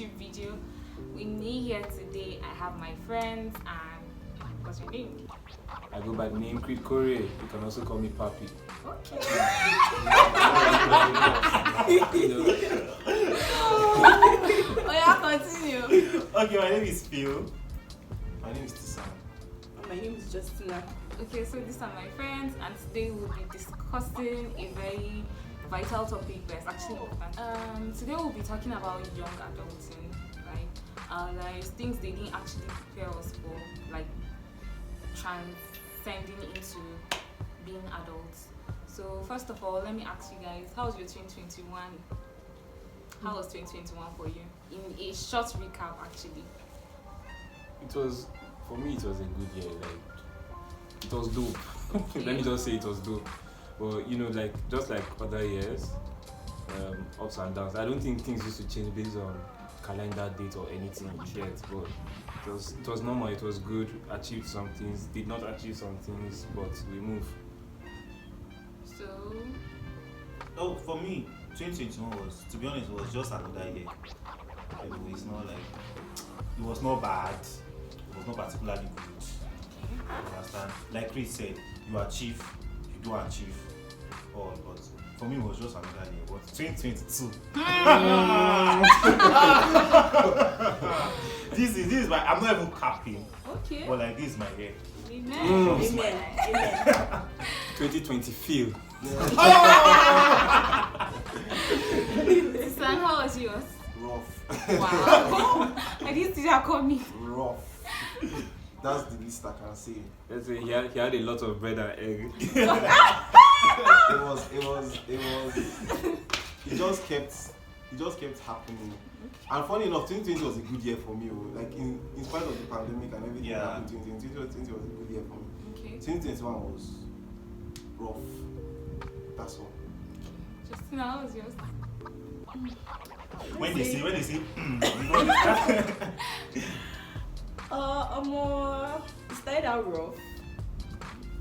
YouTube video. With me here today, I have my friends and what's your name? I go by the name Creed Corey. You can also call me Papi. Okay. Oh yeah, continue. Okay, my name is Phil. My name is Tisan. My name is Justina. Okay, so these are my friends, and today we'll be discussing a very vital topic that's actually important. Today we'll be talking about young adulting, right? Like things they didn't actually prepare us for, like transcending into being adults. So first of all, let me ask you guys, how was your 2021? How was 2021 for you? In a short recap, actually. It was, for me, it was a good year. Like, it was dope. Okay. Let me just say it was dope. But you know, like just like other years, ups and downs. I don't think things used to change based on calendar date or anything yet. But it was normal. It was good. Achieved some things. Did not achieve some things, but we move. So Oh, for me, 2021 was, to be honest, it was just another year. It's not like, it was not bad. It was not particularly good. You understand? Like Chris said, you achieve, you do achieve all, but for me it was just another year. But 2022. This is my, I'm not even capping, okay. but like this is my year. Amen. Amen. 2020 feel. San, how was yours? Rough. Wow. I didn't see that coming. Rough. That's the least I can say. Let's say he had a lot of bread and egg. It just kept happening. And funny enough, 2020 was a good year for me. Like in spite of the pandemic and everything that happened, 2020 was a good year for me. Okay. 2021 was rough. That's all. Justina, how was yours? When they say, you know, It started out rough.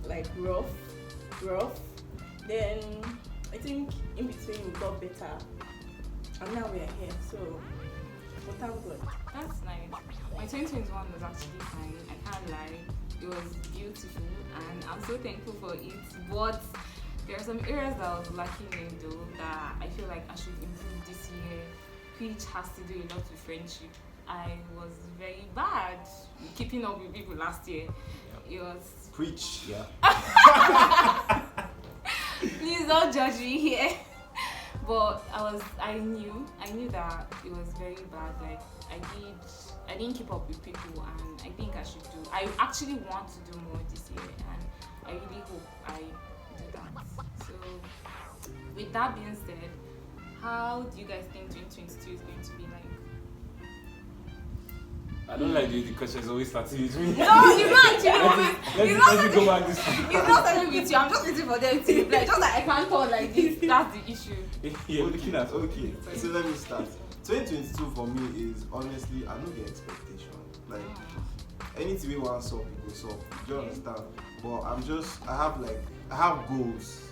Like rough. Then I think in between we got better. And now we are here, so but thank God. That's nice. My 2021 was actually fine. I can't lie. It was beautiful and I'm so thankful for it. But there are some areas that I was lacking in though that I feel like I should improve this year, which has to do a lot with friendship. I was very bad keeping up with people last year. It was Preach. Yeah. please don't judge me here. But I knew that it was very bad. Like I didn't keep up with people, and I think I actually want to do more this year, and I really hope I do that. So with that being said, how do you guys think 2022 is going to be like? I don't like the questions always starting with me. No, it's not actually. Let's go back this time. It's not starting with you. I'm just waiting for them to like just like I can't talk like this. That's the issue. You're looking at Okay, so let me start. 2022 for me is honestly, I know the expectation. Like anything we want to solve, we go solve. Do you understand? But I have goals.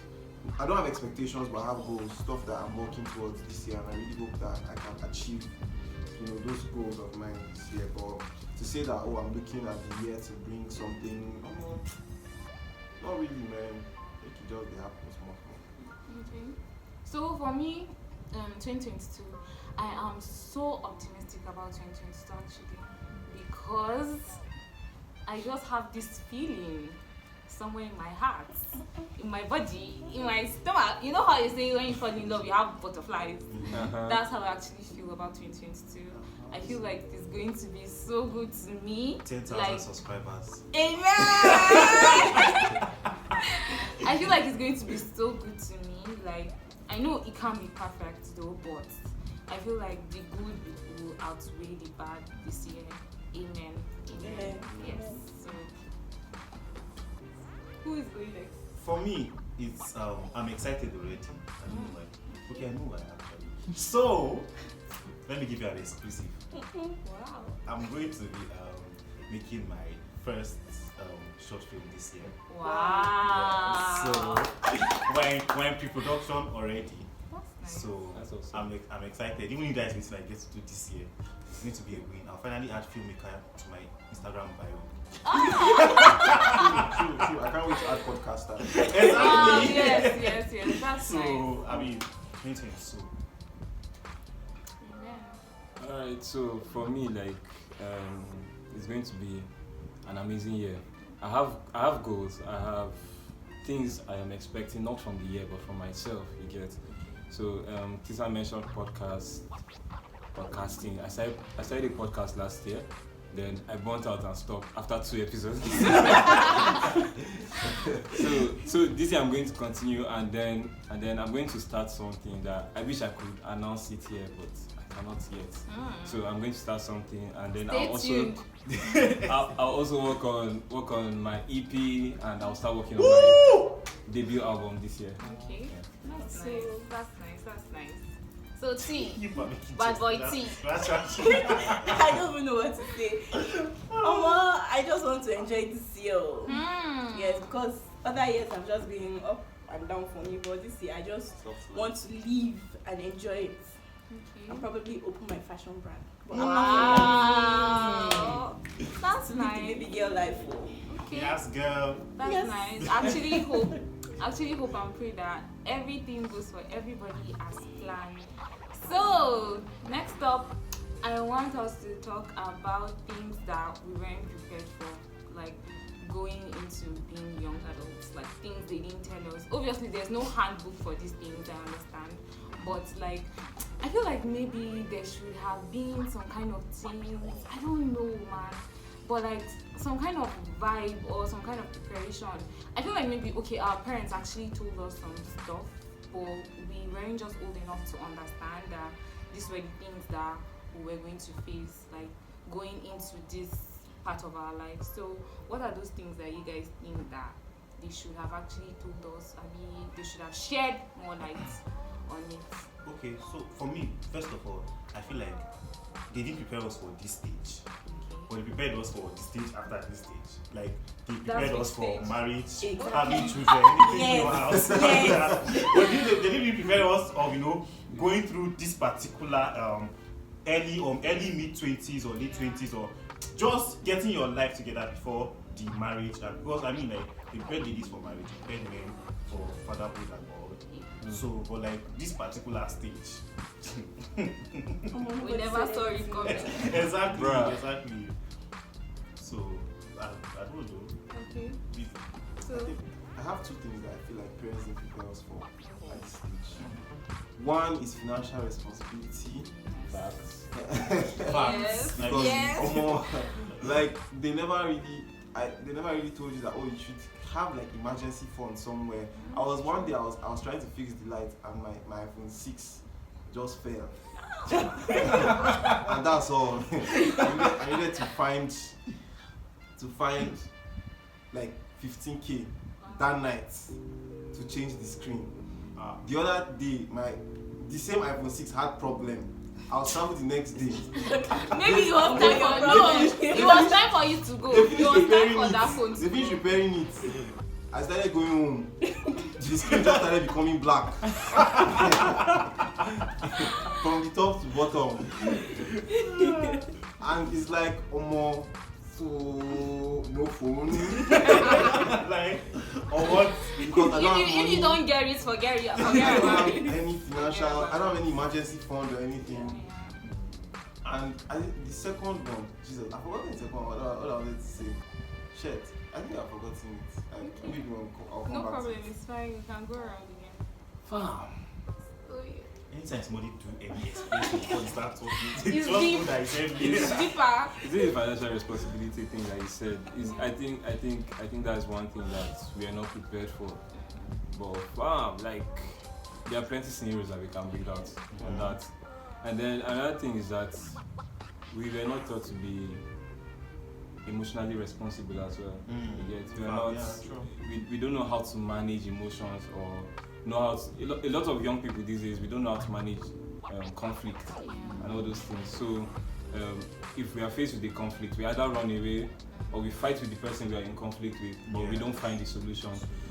I don't have expectations, but I have goals, stuff that I'm working towards this year, and I really hope that I can achieve, those goals of mine this year. But to say that, I'm looking at the year to bring something, not really, man. It could just be happening small. Okay. So for me, 2022, I am so optimistic about 2022 actually, because I just have this feeling somewhere in my heart, in my body, in my stomach. You know how you say when you fall in love, you have butterflies? That's how I actually feel about 2022. I feel like it's going to be so good to me. 10,000 subscribers. Amen! I feel like it's going to be so good to me. Like, I know it can't be perfect though, but I feel like the good will outweigh the bad this year. Amen. Amen. Yes. So, who is going next? For me, it's I'm excited already. I know why actually. So let me give you an exclusive. Wow. I'm going to be making my first short film this year. Wow. So when pre-production already. That's nice. So That's awesome. I'm excited. Even you guys need to get to do this year. It's going to be a win. I'll finally add filmmaker to my Instagram bio. True. I can't wait to add podcaster. Exactly. Yes. That's So, nice. I mean, 2022. Amen. Alright, so for me, like, it's going to be an amazing year. I have goals. I have things I am expecting, not from the year, but from myself. You get. So, Tisa mentioned podcasting. I started a podcast last year. Then I burnt out and stopped after 2 episodes. so this year I'm going to continue, and then I'm going to start something that I wish I could announce it here, but I cannot yet. So I'm going to start something, and then I'll also work on my EP, and I'll start working on my debut album this year. Okay. That's nice. That's nice. So T, You might make it bad just boy that. T. I don't even know what to say. I just want to enjoy this year. Yes, because other years I've just been up and down for me, but this year I just want to live and enjoy it. Okay. I'll probably open my fashion brand. But Wow. That's I'm not nice. baby girl life. Okay. Yes, girl. That's Yes. nice. Actually hope and pray that everything goes for everybody as planned. So next up, I want us to talk about things that we weren't prepared for, like going into being young adults, like things they didn't tell us. Obviously, there's no handbook for these things, I understand, but like I feel like maybe there should have been some kind of things. I don't know, man. But like some kind of vibe or some kind of preparation. I feel like maybe our parents actually told us some stuff, but we weren't just old enough to understand that these were the things that we were going to face, like going into this part of our life. So what are those things that you guys think that they should have actually told us? I mean, they should have shared more light on it. Okay, so for me, first of all, I feel like they didn't prepare us for this stage. But they prepared us for the stage after this stage. Like, they prepared us for stage. marriage, Exactly. having children, anything in our house. Yes. But they didn't prepare us of, going through this particular early mid-20s or late 20s, or just getting your life together before the marriage. And because, I mean, like, they prepared ladies for marriage, prepared men for fatherhood and all. So, but like, this particular stage. We never saw it coming. Exactly. Bruh. Exactly. So I don't know. Okay. So I have 2 things that I feel like parents need to prepare us for at this stage. One is financial responsibility. Facts. yes. Like, Because Yes. like they never really told you that you should have like emergency fund somewhere. I was trying to fix the light, and my iPhone 6 just fell. And that's all. I needed to find like 15k that night to change the screen. The other day, the same iPhone 6 had problem. I'll travel the next day. Maybe it was time for it was time for you to go. It was time for that phone to They finished go. repairing it. I started going home. The screen just started becoming black. From the top to bottom. And it's like, so no phone. like, or what? Because I don't have If money. you don't get it, forget I don't have about it. any financial, I don't have any emergency fund or anything. And the second one, Jesus, I forgot the second one. What I wanted to say. Shit, I think I've forgotten it. Maybe I'll come No back problem, to it. it's fine. You can go around again. So, Anytime somebody do any explanation before they start talking, It's just know deep. that it's heavy. deeper. Is it a financial responsibility thing that you said? I think that's one thing that we are not prepared for. But like there are plenty scenarios that we can bring out on that. And then another thing is that we were not taught to be emotionally responsible as well. You get? We are not. We don't know how to manage emotions, or know how to, a lot of young people these days, we don't know how to manage conflict and all those things. So if we are faced with a conflict, we either run away or we fight with the person we are in conflict with, but we don't find the solution.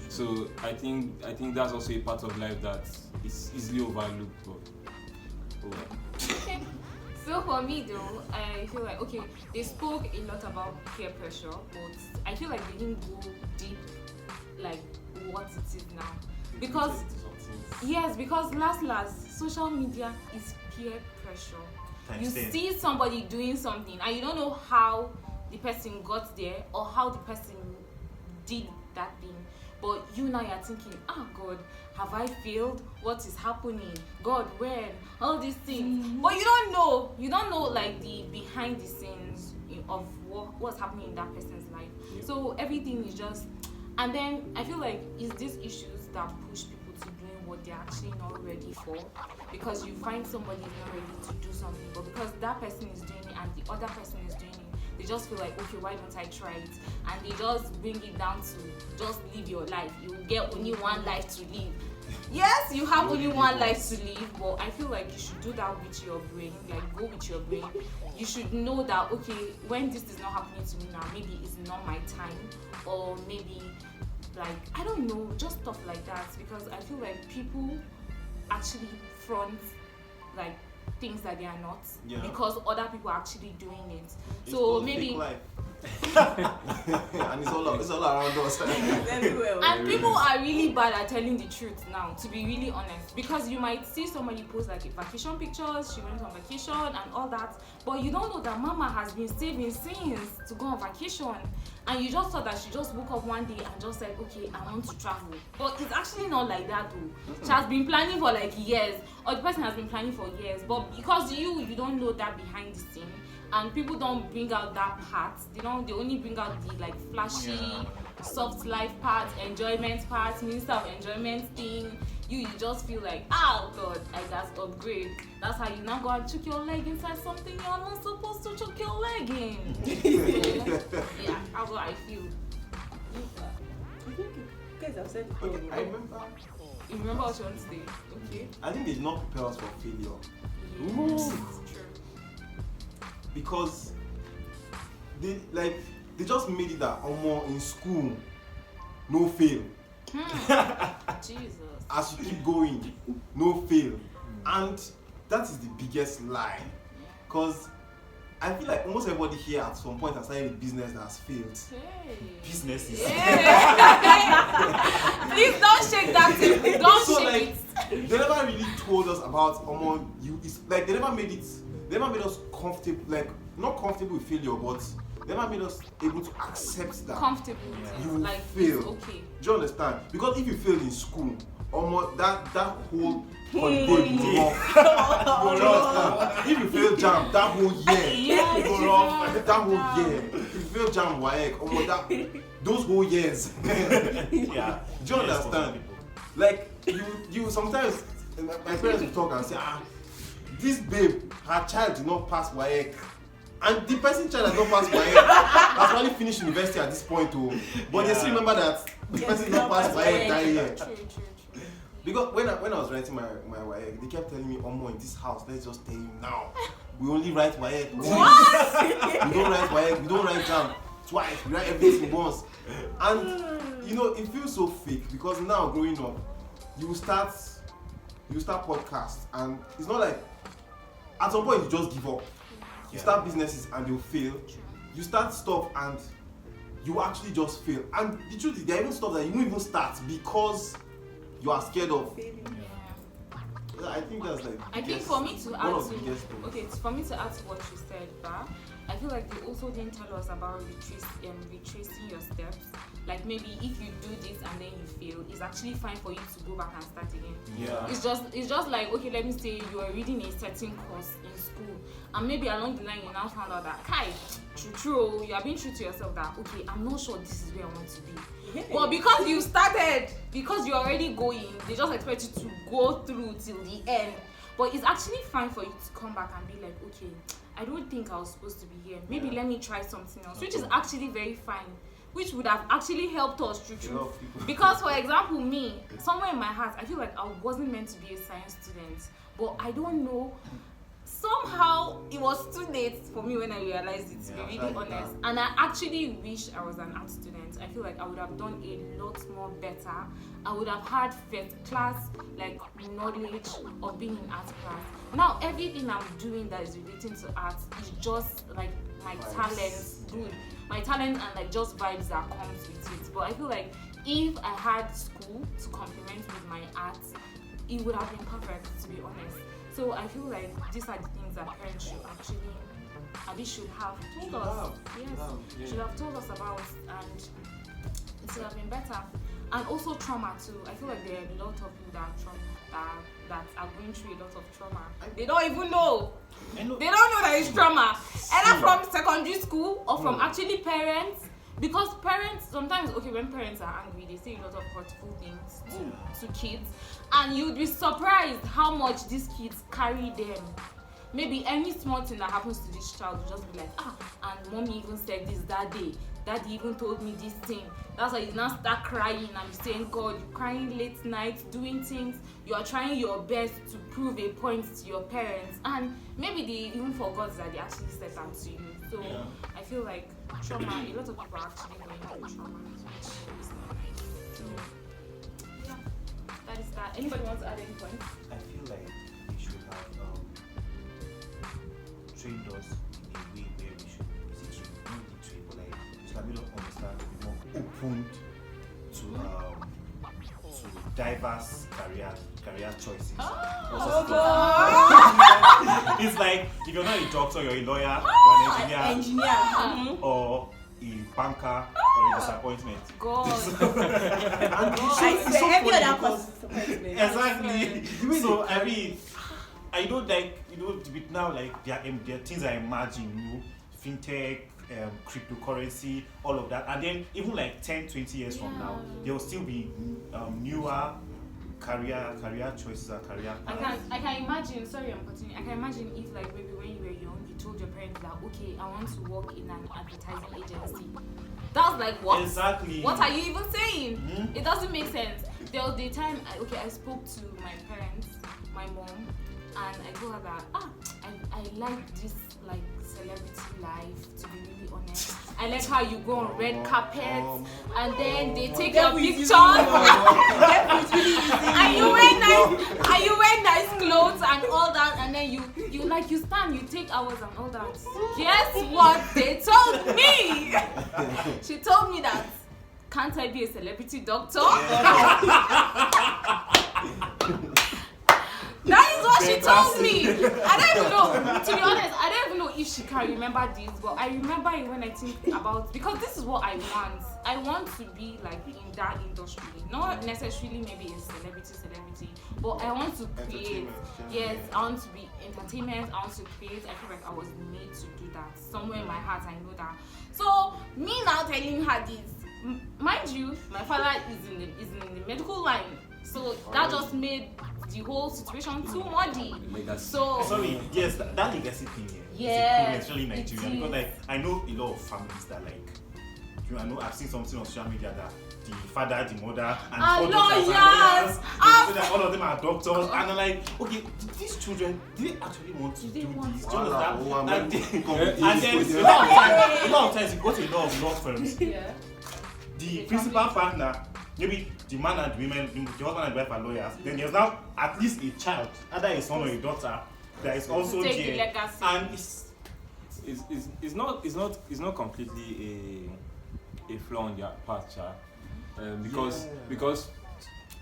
So I think that's also a part of life that is easily overlooked. But, Okay. So for me though, I feel like okay, they spoke a lot about peer pressure, but I feel like they didn't go deep like what it is now. Because yes, because last social media is peer pressure. You see somebody doing something and you don't know how the person got there or how the person did that thing. But you now you're thinking, God, have I failed? What is happening? God, when? All these things. But you don't know like the behind the scenes of what's happening in that person's life. So everything is just, and then I feel like it's these issues that push people to doing what they're actually not ready for. Because you find somebody is not ready to do something, but because that person is doing it and the other person is doing it, they just feel like, okay, why don't I try it? And they just bring it down to just live your life. You get only one life to live. Yes, you have only one life to live, but I feel like you should do that with your brain. Like, go with your brain. You should know that, okay, when this is not happening to me now, maybe it's not my time, or maybe, like, I don't know, just stuff like that. Because I feel like people actually front, like, things that they are not, because other people are actually doing it. So maybe and it's all around us. And people are really bad at telling the truth now, to be really honest, because you might see somebody post like vacation pictures, she went on vacation and all that, but you don't know that mama has been saving since to go on vacation, and you just thought that she just woke up one day and just said, okay, I want to travel. But it's actually not like that though. She has been planning for like years, or the person has been planning for years, but because you don't know that behind the scene, and people don't bring out that part. They only bring out the like flashy, soft life part, enjoyment part, minister of enjoyment thing. You just feel like, oh God, I got upgrade. That's how you now go and chuck your leg inside something you're not supposed to chuck your leg in. So, yeah, that's what I feel. I think you guys have said it. Okay, I remember. You remember what you want to say? Okay. I think they did not prepare us for failure. Yes, it's true. Because they just made it that in school, no fail. Jesus. As you keep going, no fail. And that is the biggest lie. Because I feel like almost everybody here at some point has started a business that has failed. Hey. Businesses. Please don't shake that thing. Don't shake it. They never really told us about it's like they never made us comfortable, like not comfortable with failure, but they never made us able to accept that Comfortable. you will like fail. it's okay. Do you understand? Because if you failed in school, that whole holiday will be rough. Do you understand? If you fail jam, that whole year will be rough. That whole year. If you fail jam, WAEC, those whole years. Yeah. Do you understand? Like you sometimes my parents will talk and say, this babe, her child did not pass WAEC. And the person child has not passed WAEC. Has only finished university at this point too. But they still remember that the person did not pass WAEC that year. True. Because when I was writing my WAEC, they kept telling me, Omo, in this house, let's just tell you now. We only write WAEC once. We don't write WAEC, we don't write jam twice, we write everything once. And it feels so fake because now growing up, you start podcasts and it's not like at some point you just give up. You start businesses and they'll fail. You start stuff and you actually just fail. And the truth is, there are even stuff that you won't even start because you are scared of failing. Yeah, I think that's like. I think for me to add to what you said, I feel like they also didn't tell us about retracing your steps. Like maybe if you do this and then you fail, it's actually fine for you to go back and start again. Yeah. It's just like, okay, let me say you are reading a certain course in school, and maybe along the line you now found out that true, you are being true to yourself that okay, I'm not sure this is where I want to be. Yeah. But because you started, because you're already going, they just expect you to go through till the end. But it's actually fine for you to come back and be like, okay, I don't think I was supposed to be here. Maybe let me try something else, which is actually very fine. Which would have actually helped us true. Because for example, me, somewhere in my heart, I feel like I wasn't meant to be a science student. But I don't know. Somehow it was too late for me when I realized it, to be really honest. And I actually wish I was an art student. I feel like I would have done a lot more better. I would have had first class knowledge of being in art class. now everything I'm doing that is relating to art is just like my talents, dude. My talent and like just vibes that comes with it. But I feel like if I had school to complement with my art, it would have been perfect, to be honest. So I feel like these are the things that parents should actually, should have told us. Yes, should have told us about, and it would have been better. And also trauma too. I feel like there are a lot of people that are going through a lot of trauma. They don't even know. They don't know that it's trauma. Either from secondary school or from actually parents. Because parents, sometimes, when parents are angry, they say a lot of hurtful things to kids. And you'd be surprised how much these kids carry them. Maybe any small thing that happens to this child will just be like, and mommy even said this that day. Daddy even told me this thing. That's why you now start crying and be saying, God, you're crying late nights, doing things. You are trying your best to prove a point to your parents. And maybe they even forgot that they actually said that to you. So I feel like trauma, a lot of people are actually going through trauma, which is not nice. So yeah, that is that. Anybody wants to add any points? I feel like we should have trained us in a way where we should not be trained, but like so that we don't understand, be more open to diverse career choices. It's like if you're not a doctor, you're a lawyer, you're an engineer, or a banker, or a disappointment. God. I swear, every other person is disappointment. Exactly. So I mean, I know, like, with now, like there are things I imagine, fintech, cryptocurrency, all of that, and then even like 10-20 years from now, there will still be newer career choices and career paths. I can imagine. Sorry, I'm continuing. I can imagine if, like, maybe when you were young, you told your parents that, okay, I want to work in an advertising agency. That's like what? Exactly. What are you even saying? It doesn't make sense. There was the time I spoke to my parents, my mom, and I told her that I like this like celebrity life, to be really honest. I like how you go on red carpets and then they take your pictures and you wear nice clothes and all that, and then you stand, you take hours and all that. Guess what they told me? She told me that, can't I be a celebrity doctor? That is what she told me. I don't even know. To be honest, I don't even know if she can remember this, but I remember it when I think about, because this is what I want. I want to be like in that industry, not necessarily maybe a celebrity, but I want to create. Yes, I want to be entertainment. I want to create. I feel like I was made to do that. Somewhere in my heart, I know that. So me now telling her this, mind you, my father is in the medical line, so that just made the whole situation too muddy. So sorry, yes, that legacy thing here. Yeah, especially in Nigeria, because like I know a lot of families that like, I know I've seen something on social media that the father, the mother, and all lawyers, all of them are doctors, and I'm like, okay, these children, do they actually want to do this? And then a lot of times you go to a lot of law firms. The principal partner, maybe the man and the women, the husband and the wife are lawyers. Then there's now at least a child, either a son or a daughter, that is also there, and it's not completely a flaw on their part, because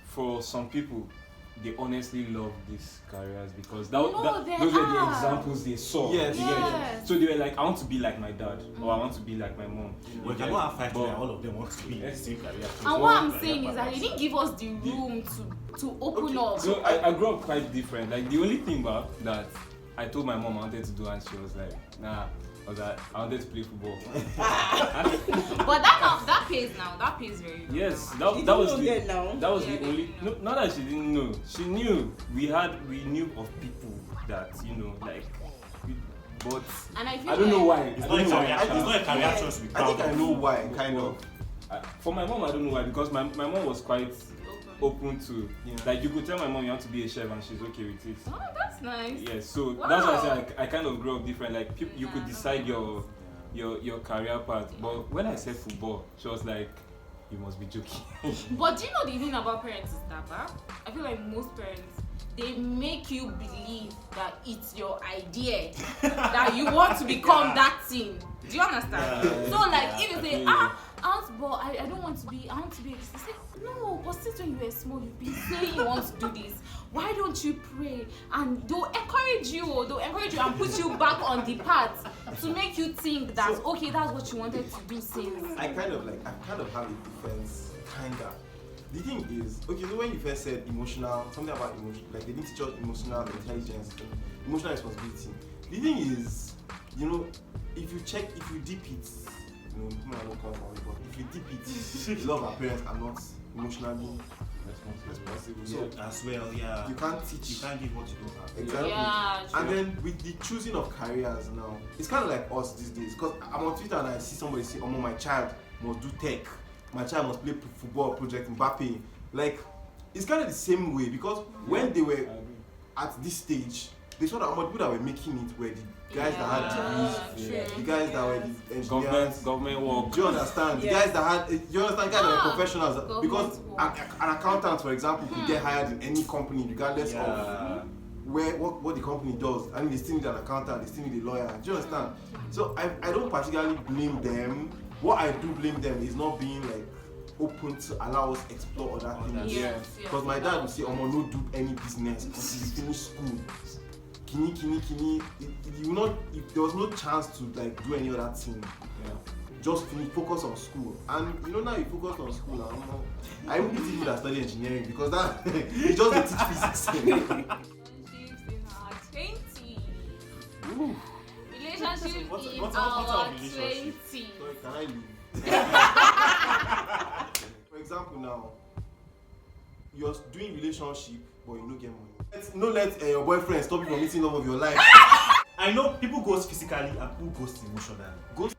for some people, they honestly love these careers because those were the examples they saw. Yes. So they were like, I want to be like my dad, or I want to be like my mom. We cannot have 5 children, all of them want to be in the same career. And what I'm saying is that they didn't give us the room to open up. So I grew up quite different. Like the only thing that I told my mom I wanted to do, and she was like, nah. I wanted to play football. But that pays now. That pays very well. Yes, that was the only. No, not that she didn't know. She knew. We knew of people that but and I don't know why. It's not a career choice. I think I know why. Kind of. For my mom, I don't know why, because my mom was quite open to, like, you could tell my mom you want to be a chef and she's okay with it. Oh, that's nice. Yes, so that's why I said I kind of grew up different. Like you could decide your career path, but when I said football, she was like, you must be joking. But do you know the thing about parents is that I feel like most parents, they make you believe that it's your idea that you want to become that thing. Do you understand? Yeah. So like Yeah, if you I say, feel you. but I don't want to be, I want to be a Christian. Say, no, but since when you were small, you've been saying you want to do this. Why don't you pray? And they'll encourage you and put you back on the path to make you think that, okay, that's what you wanted to do since. I kind of have a defense, kinda. The thing is, okay, so when you first said emotional, something about emotion, like they didn't teach us emotional intelligence, emotional responsibility. The thing is, you know, if you dip it, you know, I don't come from it, but if you dip it, a lot of our parents are not emotionally responsible. So As well, yeah. you can't teach. You can't give what you don't have. Exactly. Yeah, And true. then with the choosing of careers now, it's kind of like us these days. Because I'm on Twitter and I see somebody say, "Oh, my child must do tech. My child must play football project Mbappe." Like, it's kind of the same way because when they were at this stage, they saw that how much people that were making it were the guys that had degrees, true. the guys that were the engineers. Government work. Do you understand? The Yeah. guys that had, you understand, guys that were professionals. government Because work. an accountant, for example, could get hired in any company regardless of Yeah. what the company does. I mean, they still need an accountant, they still need a lawyer. Do you understand? So I don't particularly blame them. What I do blame them is not being like open to allow us explore other things. Yes, yes. Because my dad would say, "Omo, no do any business until you finish school." Kini. There was no chance to like do any other thing. Yeah. Just focus on school. And you know now you focus on school. I even pity people that study engineering because that you just dey teach physics. Relationships in our 20s. Ooh. Relationship What's in our our relationship? 20s. Sorry, can I leave? For example now, you're doing relationship but you no get money. Let your boyfriend stop you from meeting love of your life. I know people ghost physically and people ghost emotionally. Ghost